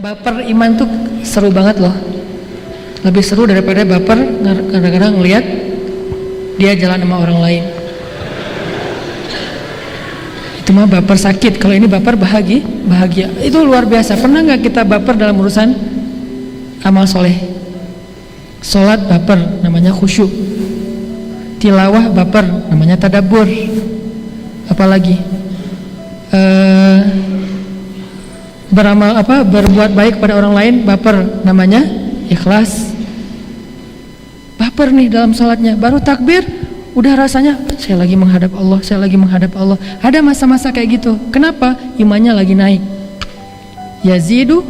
Baper iman tuh seru banget loh. Lebih seru daripada baper kadang-kadang ngelihat dia jalan sama orang lain. Itu mah baper sakit. Kalau ini baper bahagia. Itu luar biasa. Pernah nggak kita baper dalam urusan amal soleh? Sholat baper, namanya khusyuk. Tilawah baper, namanya tadabbur. Apalagi beramal berbuat baik pada orang lain baper, namanya ikhlas. Baper nih dalam sholatnya, baru takbir udah rasanya saya lagi menghadap Allah, saya lagi menghadap Allah. Ada masa-masa kayak gitu. Kenapa? Imannya lagi naik. Yazidu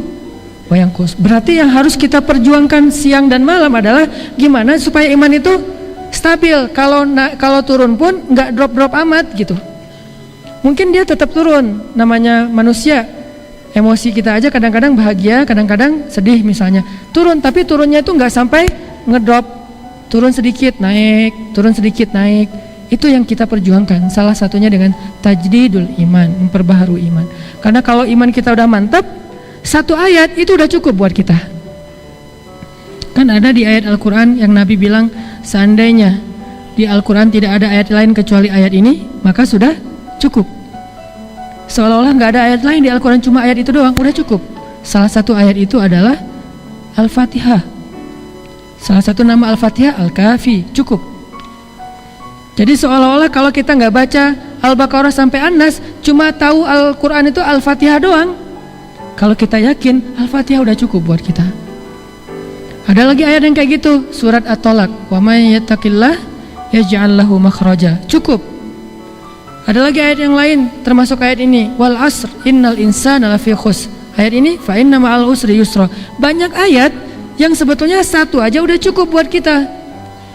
wa yanqus. Berarti yang harus kita perjuangkan siang dan malam adalah gimana supaya iman itu stabil. Kalau turun pun nggak drop amat gitu. Mungkin dia tetap turun, namanya manusia. Emosi kita aja kadang-kadang bahagia, kadang-kadang sedih misalnya. Turun, tapi turunnya itu nggak sampai ngedrop. Turun sedikit naik, turun sedikit naik. Itu yang kita perjuangkan. Salah satunya dengan tajdidul iman, memperbaharui iman. Karena kalau iman kita udah mantap, satu ayat itu udah cukup buat kita. Kan ada di ayat Al-Quran yang Nabi bilang, seandainya di Al-Quran tidak ada ayat lain kecuali ayat ini, maka sudah cukup. Seolah-olah nggak ada ayat lain di Al-Quran, cuma ayat itu doang, udah cukup. Salah satu ayat itu adalah Al-Fatihah. Salah satu nama Al-Fatihah Al-Kafi, cukup. Jadi seolah-olah kalau kita nggak baca Al-Baqarah sampai An-Nas, cuma tahu Al-Quran itu Al-Fatihah doang. Kalau kita yakin Al-Fatihah udah cukup buat kita. Ada lagi ayat yang kayak gitu, surat At-Tolak, wa may yattaqillah yaj'al lahu makhraja, cukup. Ada lagi ayat yang lain termasuk ayat ini, wal asr innal insana lafi khusr. Ayat ini fa inna ma'al usri yusra. Banyak ayat yang sebetulnya satu aja udah cukup buat kita.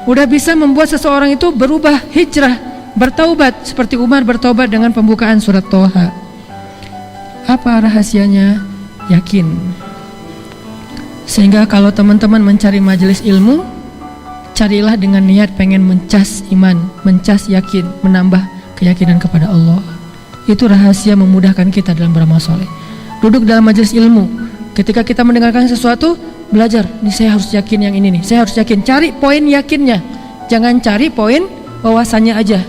Udah bisa membuat seseorang itu berubah, hijrah, bertaubat seperti Umar bertaubat dengan pembukaan surat Toha. Apa rahasianya? Yakin. Sehingga kalau teman-teman mencari majelis ilmu, carilah dengan niat pengen mencas iman, mencas yakin, menambah keyakinan kepada Allah. Itu rahasia memudahkan kita dalam beramal soleh. Duduk dalam majelis ilmu, ketika kita mendengarkan sesuatu, belajar, nih saya harus yakin yang ini nih, saya harus yakin. Cari poin yakinnya, jangan cari poin wawasannya aja.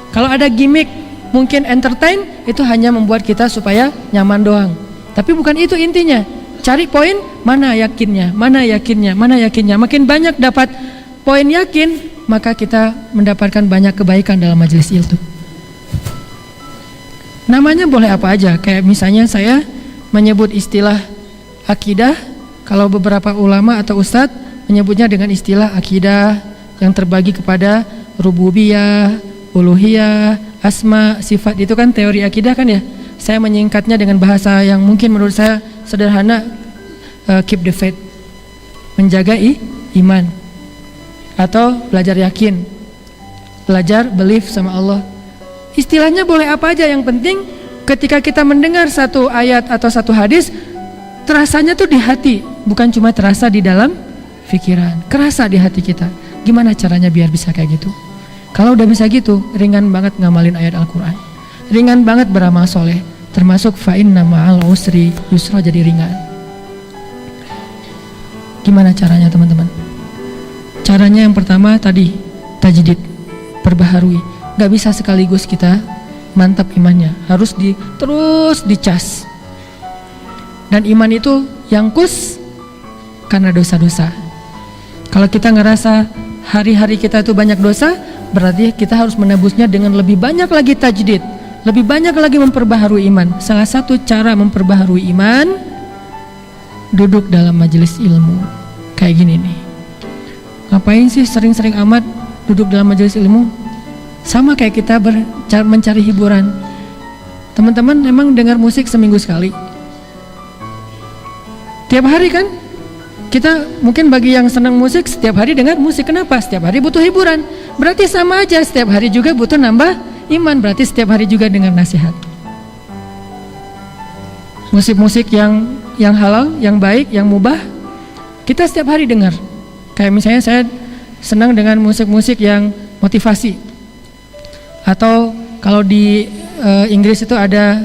Kalau ada gimmick, mungkin entertain, itu hanya membuat kita supaya nyaman doang. Tapi bukan itu intinya. Cari poin, mana yakinnya, mana yakinnya, mana yakinnya. Makin banyak dapat poin yakin, maka kita mendapatkan banyak kebaikan dalam majelis ilmu. Namanya boleh apa aja, kayak misalnya saya menyebut istilah akidah, kalau beberapa ulama atau ustadz menyebutnya dengan istilah akidah yang terbagi kepada rububiyah, uluhiyah, asma, sifat. Itu kan teori akidah kan ya. Saya menyingkatnya dengan bahasa yang mungkin menurut saya sederhana, keep the faith, menjaga iman. Atau belajar yakin, belajar belief sama Allah. Istilahnya boleh apa aja, yang penting ketika kita mendengar satu ayat atau satu hadis, terasanya tuh di hati, bukan cuma terasa di dalam pikiran, kerasa di hati kita. Gimana caranya biar bisa kayak gitu? Kalau udah bisa gitu, ringan banget ngamalin ayat Al-Quran, ringan banget beramal soleh, termasuk fa inna ma'al usri yusra, jadi ringan. Gimana caranya teman-teman? Caranya yang pertama tadi, tajdid, perbaharui. Gak bisa sekaligus kita mantap imannya, harus terus dicas. Dan iman itu yangkus karena dosa-dosa. Kalau kita ngerasa hari-hari kita itu banyak dosa, berarti kita harus menebusnya dengan lebih banyak lagi tajdid, lebih banyak lagi memperbaharui iman. Salah satu cara memperbaharui iman, duduk dalam majelis ilmu kayak gini nih. Ngapain sih sering-sering amat duduk dalam majelis ilmu? Sama kayak kita mencari hiburan. Teman-teman emang dengar musik seminggu sekali? Tiap hari kan? Kita mungkin bagi yang senang musik setiap hari dengar musik. Kenapa? Setiap hari butuh hiburan. Berarti sama aja, setiap hari juga butuh nambah iman. Berarti setiap hari juga dengar nasihat. Musik-musik yang halal, yang baik, yang mubah, kita setiap hari dengar. Kayak misalnya saya senang dengan musik-musik yang motivasi. Atau kalau di Inggris itu ada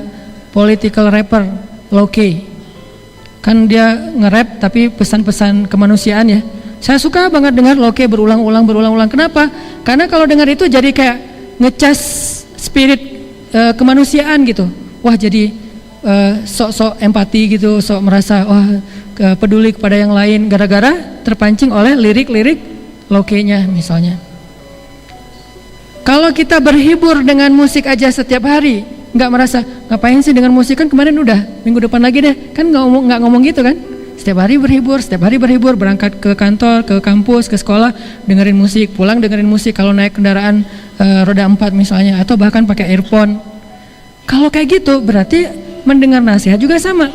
political rapper, Low Key. kan dia nge-rap tapi pesan-pesan kemanusiaan ya. Saya suka banget dengar Loke berulang-ulang. Kenapa? Karena kalau dengar itu jadi kayak ngecas spirit kemanusiaan gitu. Wah, jadi sok-sok empati gitu, sok merasa wah peduli kepada yang lain gara-gara terpancing oleh lirik-lirik Loke-nya misalnya. Kalau kita berhibur dengan musik aja setiap hari, nggak merasa ngapain sih dengan musik, kan kemarin udah, minggu depan lagi deh, kan nggak ngomong gitu kan. Setiap hari berhibur, berangkat ke kantor, ke kampus, ke sekolah, dengerin musik, pulang dengerin musik, kalau naik kendaraan roda 4 misalnya, atau bahkan pakai earphone. Kalau kayak gitu berarti mendengar nasihat juga sama,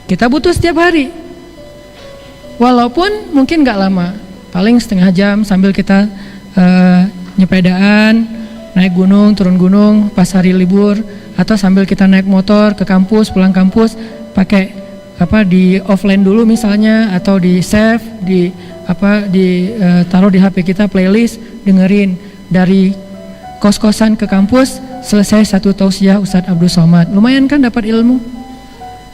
kita butuh setiap hari. Walaupun mungkin nggak lama, paling setengah jam sambil kita nyepedaan, naik gunung, turun gunung pas hari libur, atau sambil kita naik motor ke kampus, pulang kampus, pakai di offline dulu misalnya, atau di save, taruh di HP kita playlist, dengerin dari kos-kosan ke kampus, selesai satu tausiah Ustadz Abdul Somad, lumayan kan dapat ilmu.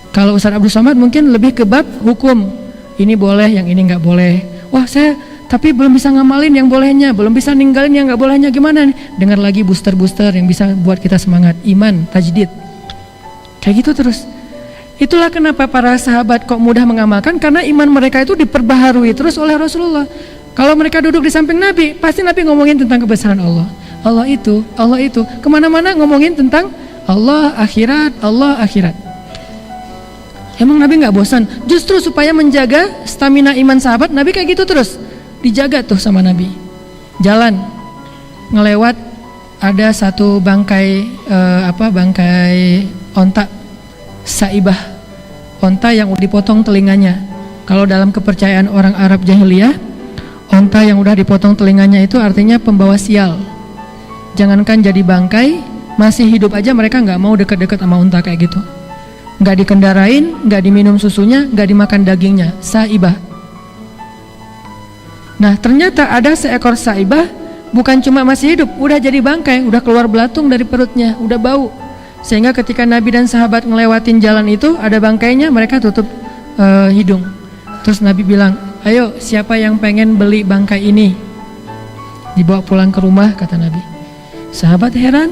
Kalau Ustadz Abdul Somad mungkin lebih ke bab hukum, ini boleh, yang ini nggak boleh. Wah, saya tapi belum bisa ngamalin yang bolehnya, belum bisa ninggalin yang nggak bolehnya, gimana nih? Dengar lagi booster yang bisa buat kita semangat, iman, tajdid, kayak gitu terus. Itulah kenapa para sahabat kok mudah mengamalkan, karena iman mereka itu diperbaharui terus oleh Rasulullah. Kalau mereka duduk di samping Nabi, pasti Nabi ngomongin tentang kebesaran Allah. Allah itu, kemana-mana ngomongin tentang Allah akhirat. Emang Nabi nggak bosan? Justru supaya menjaga stamina iman sahabat, Nabi kayak gitu terus, dijaga tuh sama Nabi. Jalan, ngelewat ada satu bangkai onta saibah, onta yang udah dipotong telinganya. Kalau dalam kepercayaan orang Arab jahiliyah, onta yang udah dipotong telinganya itu artinya pembawa sial. Jangankan jadi bangkai, masih hidup aja mereka nggak mau deket-deket sama onta kayak gitu. Nggak dikendarain, nggak diminum susunya, nggak dimakan dagingnya. Saibah. Nah, ternyata ada seekor saibah, bukan cuma masih hidup, udah jadi bangkai, udah keluar belatung dari perutnya, udah bau. Sehingga ketika Nabi dan sahabat ngelewatin jalan itu, ada bangkainya, mereka tutup hidung. Terus Nabi bilang, ayo siapa yang pengen beli bangkai ini, dibawa pulang ke rumah, kata Nabi. Sahabat heran.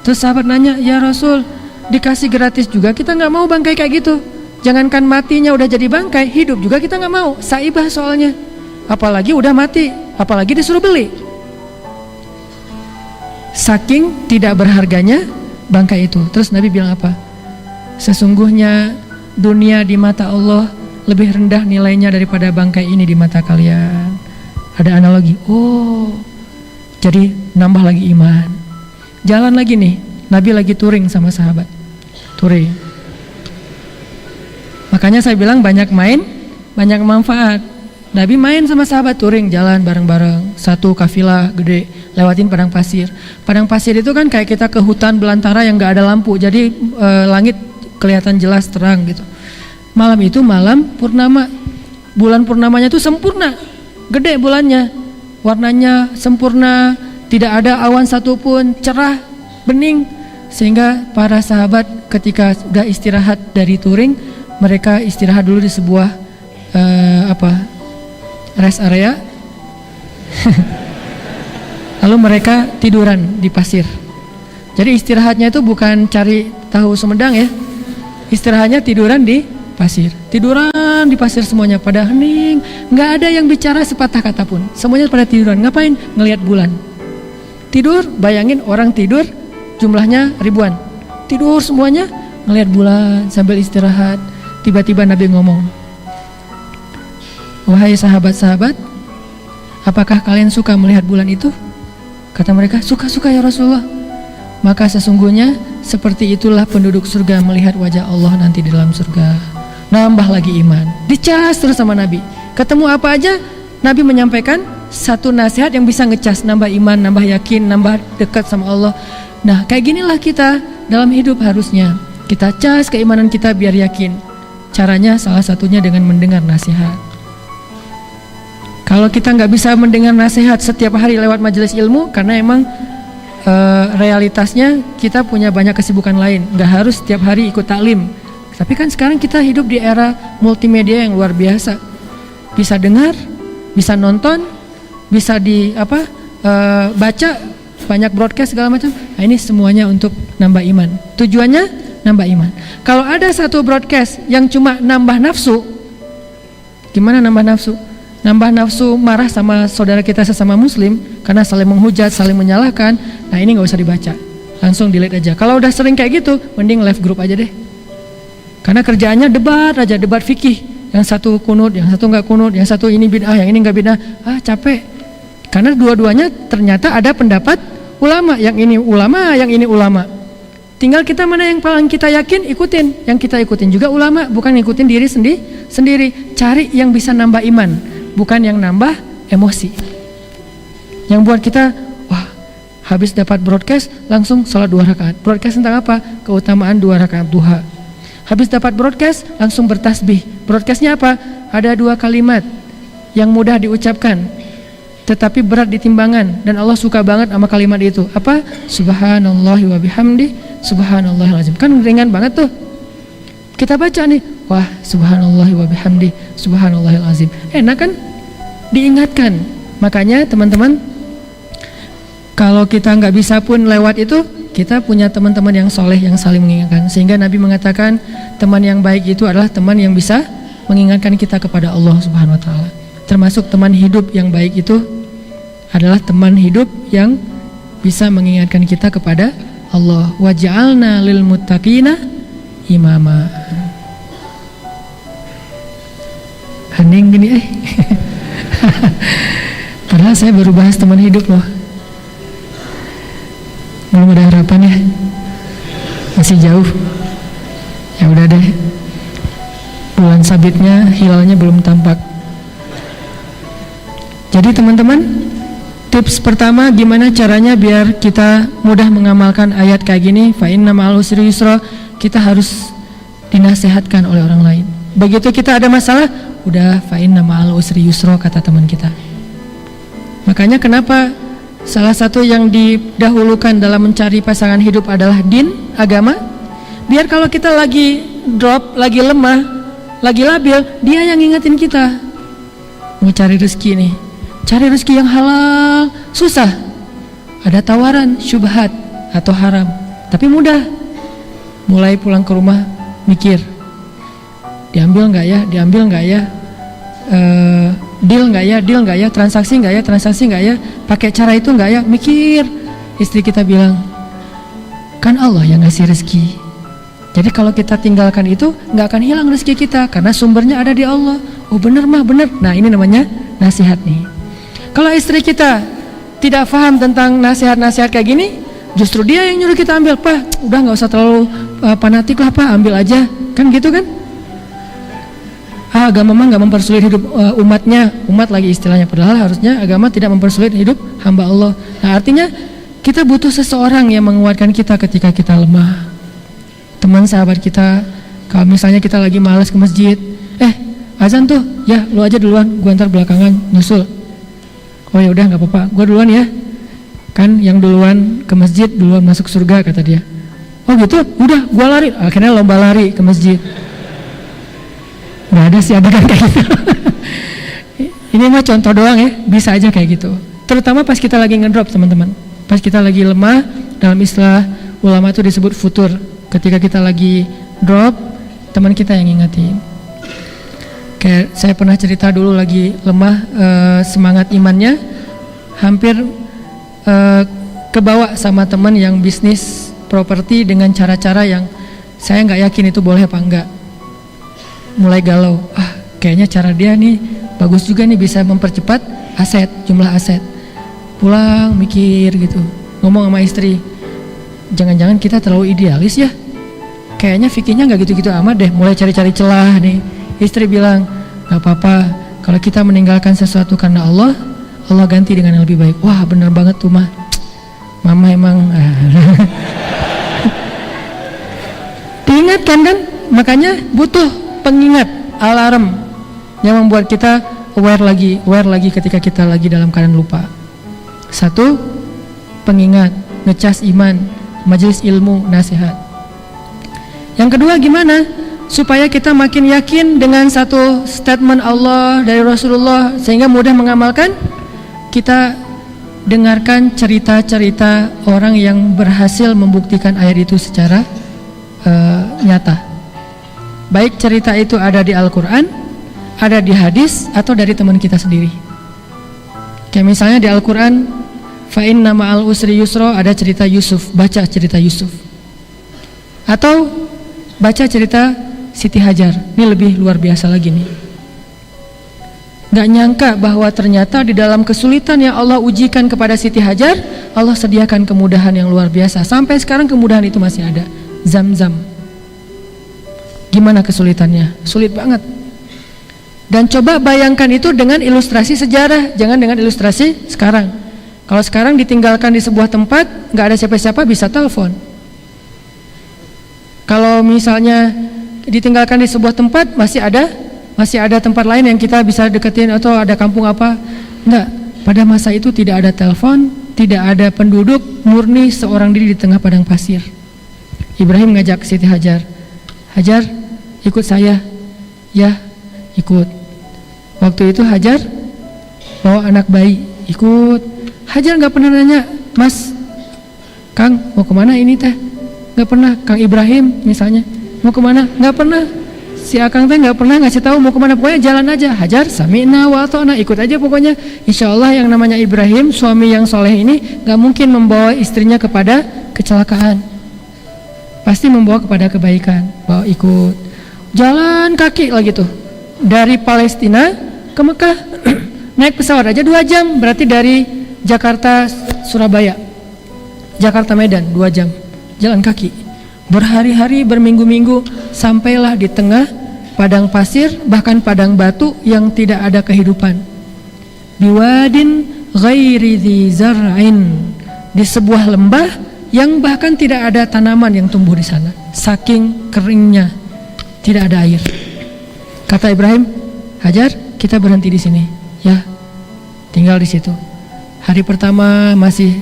Terus sahabat nanya, ya Rasul, dikasih gratis juga kita nggak mau bangkai kayak gitu. Jangankan matinya udah jadi bangkai, hidup juga kita nggak mau. Saibah soalnya, apalagi udah mati, apalagi disuruh beli. Saking tidak berharganya bangkai itu. Terus Nabi bilang apa? Sesungguhnya dunia di mata Allah lebih rendah nilainya daripada bangkai ini di mata kalian. Ada analogi. Oh, jadi nambah lagi iman. Jalan lagi nih, Nabi lagi touring sama sahabat. Touring. Makanya saya bilang banyak main, banyak manfaat. Nabi main sama sahabat, touring, jalan bareng-bareng. Satu kafilah gede, lewatin padang pasir. Padang pasir itu kan kayak kita ke hutan belantara yang gak ada lampu, jadi langit kelihatan jelas terang gitu. Malam itu malam purnama, bulan purnamanya itu sempurna, gede bulannya, warnanya sempurna, tidak ada awan satupun, cerah, bening. Sehingga para sahabat ketika sudah istirahat dari touring, mereka istirahat dulu di sebuah rest area. Lalu mereka tiduran di pasir. Jadi istirahatnya itu bukan cari tahu Sumedang ya. Istirahatnya tiduran di pasir. Tiduran di pasir semuanya pada hening, nggak ada yang bicara sepatah kata pun. Semuanya pada tiduran. Ngapain? Ngelihat bulan. Tidur, bayangin orang tidur jumlahnya ribuan. Tidur semuanya ngelihat bulan sambil istirahat. Tiba-tiba Nabi ngomong, wahai sahabat-sahabat, apakah kalian suka melihat bulan itu? Kata mereka, suka-suka ya Rasulullah. Maka sesungguhnya seperti itulah penduduk surga melihat wajah Allah nanti di dalam surga. Nambah lagi iman. Dicas terus sama Nabi. Ketemu apa aja, Nabi menyampaikan satu nasihat yang bisa ngecas, nambah iman, nambah yakin, nambah dekat sama Allah. Nah, kayak ginilah kita dalam hidup harusnya. Kita cas keimanan kita biar yakin. Caranya salah satunya dengan mendengar nasihat. Kalau kita nggak bisa mendengar nasihat setiap hari lewat majelis ilmu, karena emang realitasnya kita punya banyak kesibukan lain. Nggak harus setiap hari ikut taklim, Tapi kan sekarang kita hidup di era multimedia yang luar biasa. Bisa dengar, bisa nonton, bisa baca, banyak broadcast segala macam. Nah, ini semuanya untuk nambah iman. Tujuannya nambah iman. Kalau ada satu broadcast yang cuma nambah nafsu, gimana nambah nafsu? Nambah nafsu marah sama saudara kita sesama muslim karena saling menghujat, saling menyalahkan. Nah, ini nggak usah dibaca, langsung delete aja. Kalau udah sering kayak gitu, mending left group aja deh. Karena kerjaannya debat aja, debat fikih. Yang satu kunut, yang satu nggak kunut, yang satu ini bid'ah, yang ini nggak bid'ah. Capek. Karena dua-duanya ternyata ada pendapat ulama, yang ini ulama, yang ini ulama. Tinggal kita mana yang paling kita yakin, ikutin. Yang kita ikutin juga ulama, bukan ngikutin diri sendiri. Cari yang bisa nambah iman, bukan yang nambah emosi. Yang buat kita, wah, habis dapat broadcast langsung sholat 2 rakaat. Broadcast tentang apa? Keutamaan 2 rakaat duha. Habis dapat broadcast langsung bertasbih. Broadcastnya apa? Ada 2 kalimat yang mudah diucapkan tetapi berat di timbangan, dan Allah suka banget sama kalimat itu. Apa? Subhanallahi wa bihamdi, subhanallahil azim. Kan ringan banget tuh. Kita baca nih, wah, subhanallahi wa bihamdi, subhanallahil azim. Enak kan? Diingatkan. Makanya teman-teman, kalau kita nggak bisa pun lewat itu, kita punya teman-teman yang soleh yang saling mengingatkan. Sehingga Nabi mengatakan teman yang baik itu adalah teman yang bisa mengingatkan kita kepada Allah Subhanahu Wa Taala. Termasuk teman hidup yang baik itu adalah teman hidup yang bisa mengingatkan kita kepada Allah. Waj'alna lil muttaqina imama. Hening gini Padahal saya baru bahas teman hidup loh. Belum ada harapan ya, masih jauh. Ya udah deh, bulan sabitnya, hilalnya belum tampak. Jadi teman-teman, tips pertama gimana caranya biar kita mudah mengamalkan ayat kayak gini, fa inna ma'al usri yusra. Kita harus dinasehatkan oleh orang lain. Begitu kita ada masalah, udah fa inna ma'al usri yusra, kata teman kita. Makanya kenapa salah satu yang didahulukan dalam mencari pasangan hidup adalah din, agama. Biar kalau kita lagi drop, lagi lemah, lagi labil, dia yang ngingetin kita. Mau cari rezeki nih, cari rezeki yang halal, susah. Ada tawaran, syubhat atau haram, tapi mudah. Mulai pulang ke rumah, mikir, diambil nggak ya, diambil nggak ya, deal nggak ya, transaksi nggak ya, pakai cara itu nggak ya, mikir. Istri kita bilang, kan Allah yang ngasih rezeki. Jadi kalau kita tinggalkan itu, nggak akan hilang rezeki kita karena sumbernya ada di Allah. Oh bener mah bener. Nah ini namanya nasihat nih. Kalau istri kita tidak paham tentang nasihat-nasihat kayak gini, justru dia yang nyuruh kita ambil. Pak, udah nggak usah terlalu fanatik lah Pak, ambil aja. Kan gitu kan? Agama mah nggak mempersulit hidup umatnya, umat lagi istilahnya. Padahal harusnya agama tidak mempersulit hidup hamba Allah. Nah artinya kita butuh seseorang yang menguatkan kita ketika kita lemah. Teman sahabat kita, kalau misalnya kita lagi malas ke masjid, azan tuh, ya lu aja duluan, gua ntar belakangan nyusul. Oh ya udah nggak apa-apa, gua duluan ya. Kan yang duluan ke masjid duluan masuk surga kata dia. Oh gitu, udah gua lari. Akhirnya lomba lari ke masjid. Nggak ada sih adegan kayak gitu. Ini mah contoh doang ya, bisa aja kayak gitu. Terutama pas kita lagi ngedrop teman-teman. Pas kita lagi lemah, dalam istilah ulama itu disebut futur. Ketika kita lagi drop, teman kita yang ngingetin. Kayak saya pernah cerita dulu lagi lemah, semangat imannya hampir kebawa sama teman yang bisnis properti dengan cara-cara yang saya nggak yakin itu boleh apa enggak. Mulai galau, kayaknya cara dia nih bagus juga nih, bisa mempercepat aset, jumlah aset. Pulang mikir gitu, ngomong sama istri, jangan-jangan kita terlalu idealis ya, kayaknya fikihnya nggak gitu-gitu amat deh. Mulai cari-cari celah nih. Istri bilang, nggak apa-apa kalau kita meninggalkan sesuatu karena Allah, Allah ganti dengan yang lebih baik. Wah bener banget tuh mah, mama emang diingatkan kan. Makanya butuh pengingat, alarm yang membuat kita aware lagi ketika kita lagi dalam keadaan lupa. Satu, pengingat, ngecas iman, majelis ilmu, nasihat. Yang kedua gimana? supaya kita makin yakin dengan satu statement Allah dari Rasulullah sehingga mudah mengamalkan. Kita dengarkan cerita-cerita orang yang berhasil membuktikan ayat itu secara nyata. Baik cerita itu ada di Al-Quran, ada di hadis, atau dari teman kita sendiri. Kayak misalnya di Al-Quran, fa inna ma'al usri yusra, ada cerita Yusuf, baca cerita Yusuf. Atau baca cerita Siti Hajar, ini lebih luar biasa lagi nih. Gak nyangka bahwa ternyata di dalam kesulitan yang Allah ujikan kepada Siti Hajar, Allah sediakan kemudahan yang luar biasa. Sampai sekarang kemudahan itu masih ada. Zam-zam. Gimana kesulitannya? Sulit banget. Dan coba bayangkan itu dengan ilustrasi sejarah, jangan dengan ilustrasi sekarang. Kalau sekarang ditinggalkan di sebuah tempat, gak ada siapa-siapa, bisa telepon. Kalau misalnya ditinggalkan di sebuah tempat, masih ada tempat lain yang kita bisa deketin, atau ada kampung apa. Enggak, pada masa itu tidak ada telepon, tidak ada penduduk, murni seorang diri di tengah padang pasir. Ibrahim ngajak Siti Hajar, Hajar ikut saya. Ya, ikut. Waktu itu Hajar bawa anak bayi, ikut. Hajar gak pernah nanya, Mas, Kang mau kemana ini teh? Gak pernah. Kang Ibrahim misalnya, mau kemana? Gak pernah. Si Akang teh nggak pernah ngasih tahu mau kemana, pokoknya jalan aja. Hajar sami'na wa ata'na, ikut aja pokoknya. Insya Allah yang namanya Ibrahim, suami yang soleh ini nggak mungkin membawa istrinya kepada kecelakaan, pasti membawa kepada kebaikan. Bawa ikut, jalan kaki lagi tuh dari Palestina ke Mekah. Naik pesawat aja 2 jam, berarti dari Jakarta Surabaya, Jakarta Medan 2 jam jalan kaki. Berhari-hari, berminggu-minggu, sampailah di tengah padang pasir, bahkan padang batu yang tidak ada kehidupan. Biwadin ghairi dzi zar'in, di sebuah lembah yang bahkan tidak ada tanaman yang tumbuh di sana, saking keringnya, tidak ada air. Kata Ibrahim, Hajar, kita berhenti di sini, ya, tinggal di situ. Hari pertama masih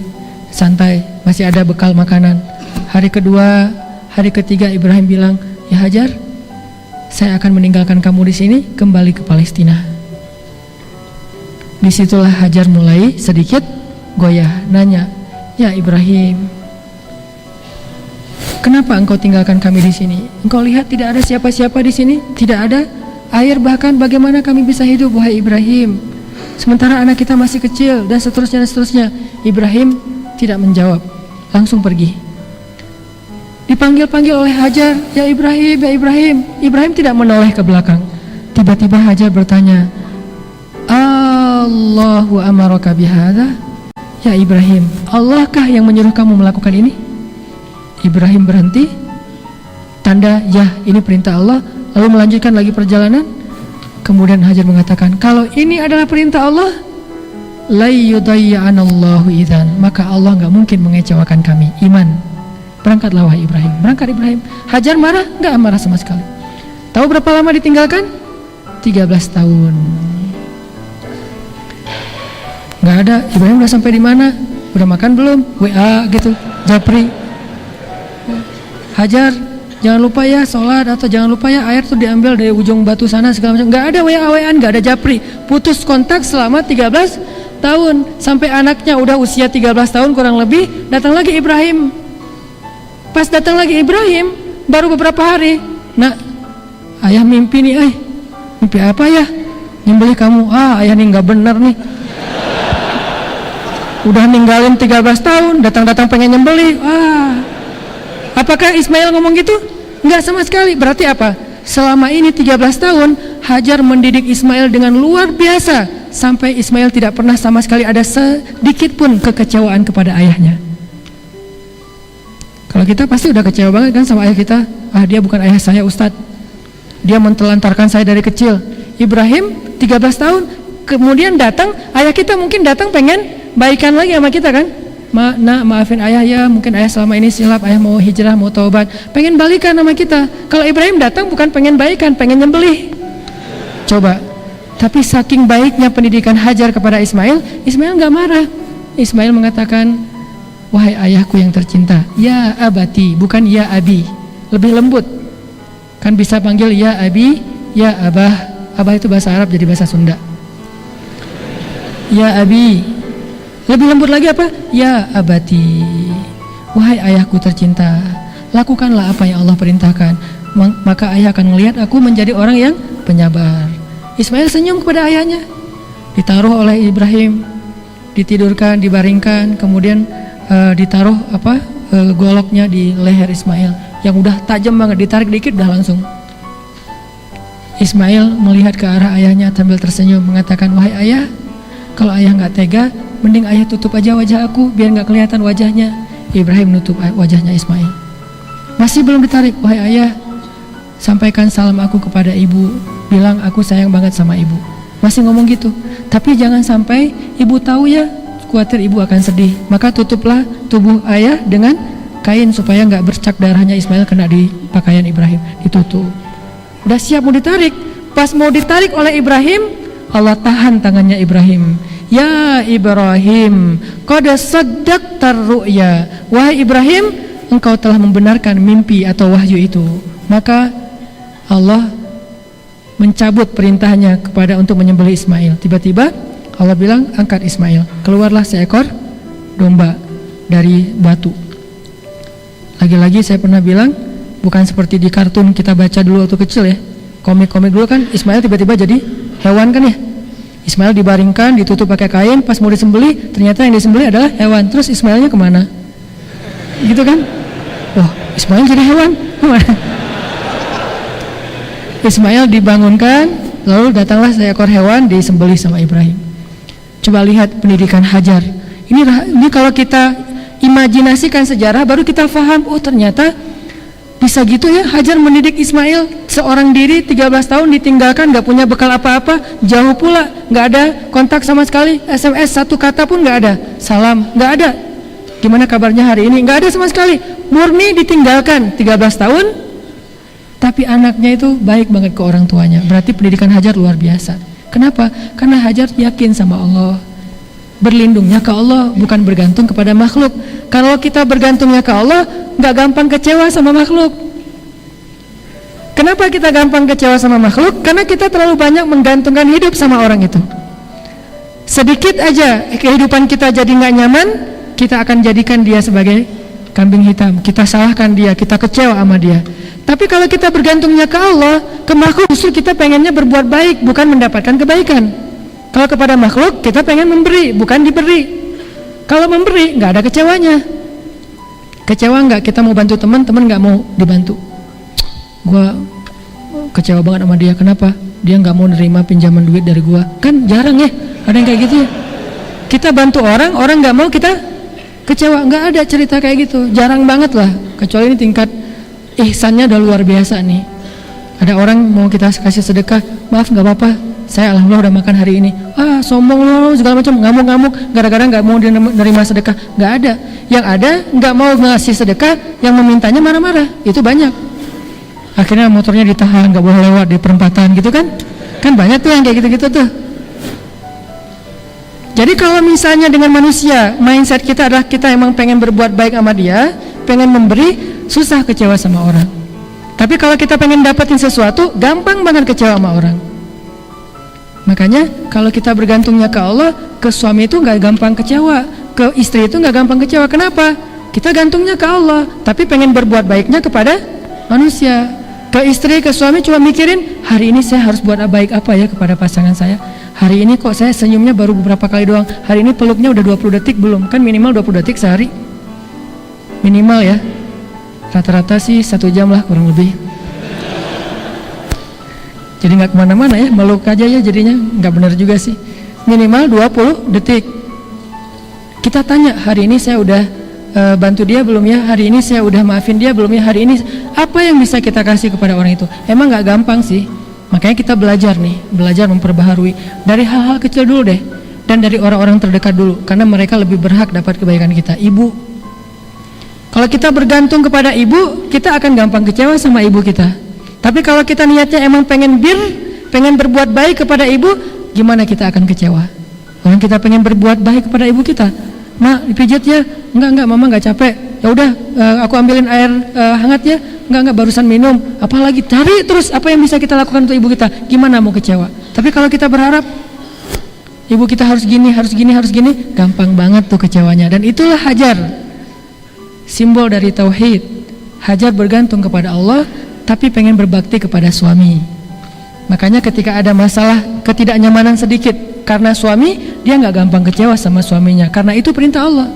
santai, masih ada bekal makanan. Hari kedua, hari ketiga Ibrahim bilang, ya Hajar, saya akan meninggalkan kamu di sini, kembali ke Palestina. Disitulah Hajar mulai sedikit goyah, nanya, ya Ibrahim, kenapa engkau tinggalkan kami di sini? Engkau lihat tidak ada siapa-siapa di sini, tidak ada air, bahkan bagaimana kami bisa hidup, wahai Ibrahim? Sementara anak kita masih kecil, dan seterusnya dan seterusnya. Ibrahim tidak menjawab, langsung pergi. Dipanggil-panggil oleh Hajar, ya Ibrahim, ya Ibrahim. Ibrahim tidak menoleh ke belakang. Tiba-tiba Hajar bertanya, Allahu amaraka bihadza? Ya Ibrahim, Allahkah yang menyuruh kamu melakukan ini? Ibrahim berhenti, tanda ya ini perintah Allah, lalu melanjutkan lagi perjalanan. Kemudian Hajar mengatakan, kalau ini adalah perintah Allah, la yudayya'anallahu idzan, maka Allah gak mungkin mengecewakan kami. Iman. Berangkatlah wahai Ibrahim. Berangkat Ibrahim. Hajar marah? Enggak marah sama sekali. Tahu berapa lama ditinggalkan? 13 tahun. Enggak ada. Ibrahim udah sampai di mana? Udah makan belum? WA gitu, japri. Hajar, jangan lupa ya sholat, atau jangan lupa ya air tuh diambil dari ujung batu sana segala macam. Enggak ada WA-WAan, enggak ada japri. Putus kontak selama 13 tahun. Sampai anaknya udah usia 13 tahun kurang lebih, datang lagi Ibrahim. Pas datang lagi Ibrahim, baru beberapa hari, nak, ayah mimpi nih, mimpi apa ya? Nyembelih kamu. Ayah nih nggak bener nih. Udah ninggalin 13 tahun, datang-datang pengen nyembelih. Apakah Ismail ngomong gitu? Nggak sama sekali. Berarti apa? Selama ini 13 tahun, Hajar mendidik Ismail dengan luar biasa, sampai Ismail tidak pernah sama sekali ada sedikit pun kekecewaan kepada ayahnya. Kalau kita pasti udah kecewa banget kan sama ayah kita. Dia bukan ayah saya Ustadz, dia mentelantarkan saya dari kecil. Ibrahim 13 tahun kemudian datang, ayah kita mungkin datang pengen baikan lagi sama kita kan. Maafin ayah ya, mungkin ayah selama ini silap, ayah mau hijrah, mau taubat, pengen balikan sama kita. Kalau Ibrahim datang bukan pengen baikan, pengen nyembelih. Coba. Tapi saking baiknya pendidikan Hajar kepada Ismail, Ismail gak marah. Ismail mengatakan, wahai ayahku yang tercinta, ya abati, bukan ya abi, lebih lembut. Kan bisa panggil ya abi, ya abah. Abah itu bahasa Arab jadi bahasa Sunda. Ya abi. Lebih lembut lagi apa? Ya abati. Wahai ayahku tercinta, lakukanlah apa yang Allah perintahkan, maka ayah akan melihat aku menjadi orang yang penyabar. Ismail senyum kepada ayahnya. Ditaruh oleh Ibrahim, ditidurkan, dibaringkan, kemudian ditaruh goloknya di leher Ismail yang udah tajam banget, ditarik dikit udah langsung. Ismail melihat ke arah ayahnya sambil tersenyum mengatakan, wahai ayah, kalau ayah nggak tega, mending ayah tutup aja wajah aku biar nggak kelihatan wajahnya. Ibrahim nutup wajahnya Ismail. Masih belum ditarik, wahai ayah, sampaikan salam aku kepada ibu, bilang aku sayang banget sama ibu. Masih ngomong gitu, tapi jangan sampai ibu tahu ya, khawatir ibu akan sedih. Maka tutuplah tubuh ayah dengan kain supaya nggak bercak darahnya Ismail kena di pakaian Ibrahim. Ditutup. Udah siap mau ditarik. Pas mau ditarik oleh Ibrahim, Allah tahan tangannya Ibrahim. Ya Ibrahim, qad saddaqtar ru'ya. Wahai Ibrahim, engkau telah membenarkan mimpi atau wahyu itu. Maka Allah mencabut perintahnya kepada untuk menyembelih Ismail. Tiba-tiba Allah bilang, angkat Ismail. Keluarlah seekor domba dari batu. Lagi-lagi saya pernah bilang, bukan seperti di kartun kita baca dulu waktu kecil ya. Komik-komik dulu kan Ismail tiba-tiba jadi hewan kan ya. Ismail dibaringkan, ditutup pakai kain, pas mau disembelih ternyata yang disembelih adalah hewan. Terus Ismailnya kemana? Gitu kan? Wah, Ismail jadi hewan. Ismail dibangunkan, lalu datanglah seekor hewan disembelih sama Ibrahim. Coba lihat pendidikan Hajar. Ini kalau kita imajinasikan sejarah baru kita paham, oh ternyata bisa gitu ya Hajar mendidik Ismail seorang diri 13 tahun ditinggalkan, gak punya bekal apa-apa, jauh pula, gak ada kontak sama sekali, SMS satu kata pun gak ada, salam gak ada, gimana kabarnya hari ini, gak ada sama sekali, murni ditinggalkan 13 tahun, tapi anaknya itu baik banget ke orang tuanya. Berarti pendidikan Hajar luar biasa. Kenapa? Karena Hajar yakin sama Allah, berlindungnya ke Allah, bukan bergantung kepada makhluk. Kalau kita bergantungnya ke Allah, gak gampang kecewa sama makhluk. Kenapa kita gampang kecewa sama makhluk? Karena kita terlalu banyak menggantungkan hidup sama orang itu. Sedikit aja kehidupan kita jadi gak nyaman, kita akan jadikan dia sebagai kambing hitam. Kita salahkan dia, kita kecewa sama dia. Tapi kalau kita bergantungnya ke Allah, ke makhluk, justru kita pengennya berbuat baik, bukan mendapatkan kebaikan. Kalau kepada makhluk, kita pengen memberi, bukan diberi. Kalau memberi, gak ada kecewanya. Kecewa nggak kita mau bantu teman nggak mau dibantu. Gua kecewa banget sama dia. Kenapa? Dia nggak mau nerima pinjaman duit dari gua. Kan jarang ya ada yang kayak gitu ya. Kita bantu orang nggak mau, kita kecewa. Nggak ada cerita kayak gitu, jarang banget lah. Kecuali ini tingkat ihsannya udah luar biasa nih. Ada orang mau kita kasih sedekah, maaf nggak apa-apa, saya alhamdulillah udah makan hari ini. Sombong loh segala macam, ngamuk-ngamuk gara-gara nggak mau menerima sedekah. Nggak ada. Yang ada nggak mau ngasih sedekah, yang memintanya marah-marah. Itu banyak. Akhirnya motornya ditahan, nggak boleh lewat di perempatan gitu kan? Kan banyak tuh yang kayak gitu-gitu tuh. Jadi kalau misalnya dengan manusia, mindset kita adalah kita emang pengen berbuat baik sama dia, pengen memberi, susah kecewa sama orang. Tapi kalau kita pengen dapetin sesuatu, gampang banget kecewa sama orang. Makanya kalau kita bergantungnya ke Allah, ke suami itu nggak gampang kecewa, ke istri itu nggak gampang kecewa. Kenapa? Kita gantungnya ke Allah, tapi pengen berbuat baiknya kepada manusia. Ke istri, ke suami cuma mikirin, hari ini saya harus buat baik apa ya kepada pasangan saya. Hari ini kok saya senyumnya baru beberapa kali doang, hari ini peluknya udah 20 detik belum? Kan minimal 20 detik sehari minimal ya. Rata-rata sih 1 jam lah kurang lebih. Jadi nggak kemana-mana ya, meluk aja ya jadinya, nggak benar juga sih. Minimal 20 detik. Kita tanya, hari ini saya udah bantu dia belum ya? Hari ini saya udah maafin dia belum ya? Hari ini apa yang bisa kita kasih kepada orang itu? Emang nggak gampang sih. Makanya kita belajar nih, belajar memperbaharui dari hal-hal kecil dulu deh, dan dari orang-orang terdekat dulu, karena mereka lebih berhak dapat kebaikan kita. Ibu, kalau kita bergantung kepada ibu, kita akan gampang kecewa sama ibu kita. Tapi kalau kita niatnya emang pengen pengen berbuat baik kepada ibu, gimana kita akan kecewa? Orang kita pengen berbuat baik kepada ibu kita, mak dipijat ya, enggak mama nggak capek, ya udah aku ambilin air hangat ya, enggak barusan minum, apalagi cari terus apa yang bisa kita lakukan untuk ibu kita. Gimana mau kecewa? Tapi kalau kita berharap ibu kita harus gini, gampang banget tuh kecewanya. Dan itulah Hajar, simbol dari tauhid. Hajar bergantung kepada Allah, tapi pengen berbakti kepada suami. Makanya ketika ada masalah ketidaknyamanan sedikit karena suami, dia nggak gampang kecewa sama suaminya, karena itu perintah Allah.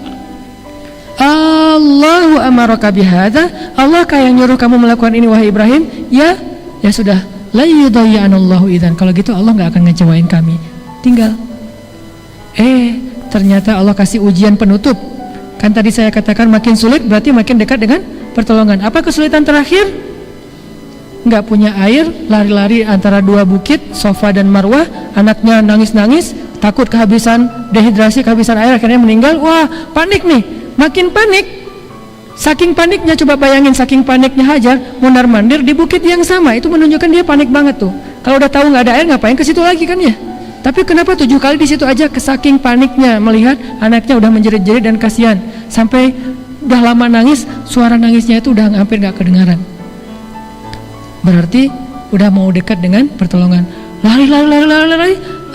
Allahu amaraka bihadza, Allah kayak nyuruh kamu melakukan ini wahai Ibrahim. Ya sudah, la yudayyanallahu idzan. Kalau gitu Allah nggak akan ngecewain kami. Tinggal ternyata Allah kasih ujian penutup. Kan tadi saya katakan makin sulit berarti makin dekat dengan pertolongan. Apa kesulitan terakhir? Nggak punya air, lari-lari antara dua bukit, Safa dan Marwah. Anaknya nangis-nangis, takut kehabisan, dehidrasi, kehabisan air, akhirnya meninggal. Wah, panik nih, makin panik. Saking paniknya, coba bayangin saking paniknya Hajar mondar-mandir di bukit yang sama. Itu menunjukkan dia panik banget tuh. Kalau udah tahu nggak ada air, ngapain ke situ lagi kan ya? Tapi kenapa 7 kali di situ aja? Saking paniknya melihat anaknya udah menjerit-jerit dan kasihan, sampai udah lama nangis, suara nangisnya itu udah hampir nggak kedengaran. Berarti udah mau dekat dengan pertolongan. Lari.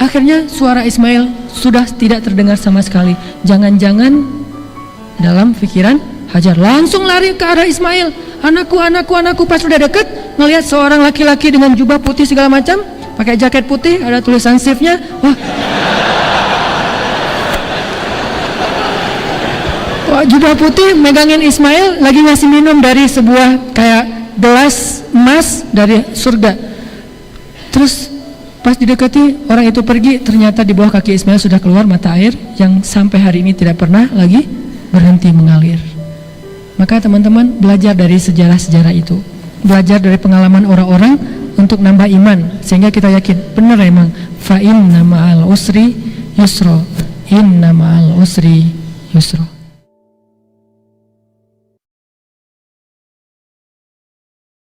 Akhirnya suara Ismail sudah tidak terdengar sama sekali. Jangan-jangan dalam pikiran Hajar langsung lari ke arah Ismail. Anakku. Pas udah deket, ngelihat seorang laki-laki dengan jubah putih segala macam, pakai jaket putih, ada tulisan shiftnya. Wah, jubah putih megangin Ismail, lagi ngasih minum dari sebuah kayak gelas emas dari surga. Terus pas didekati, orang itu pergi. Ternyata di bawah kaki Ismail sudah keluar mata air yang sampai hari ini tidak pernah lagi berhenti mengalir. Maka teman-teman belajar dari sejarah-sejarah itu, belajar dari pengalaman orang-orang untuk nambah iman, sehingga kita yakin benar emang fa inna ma'al usri yusra, inna ma'al usri yusra.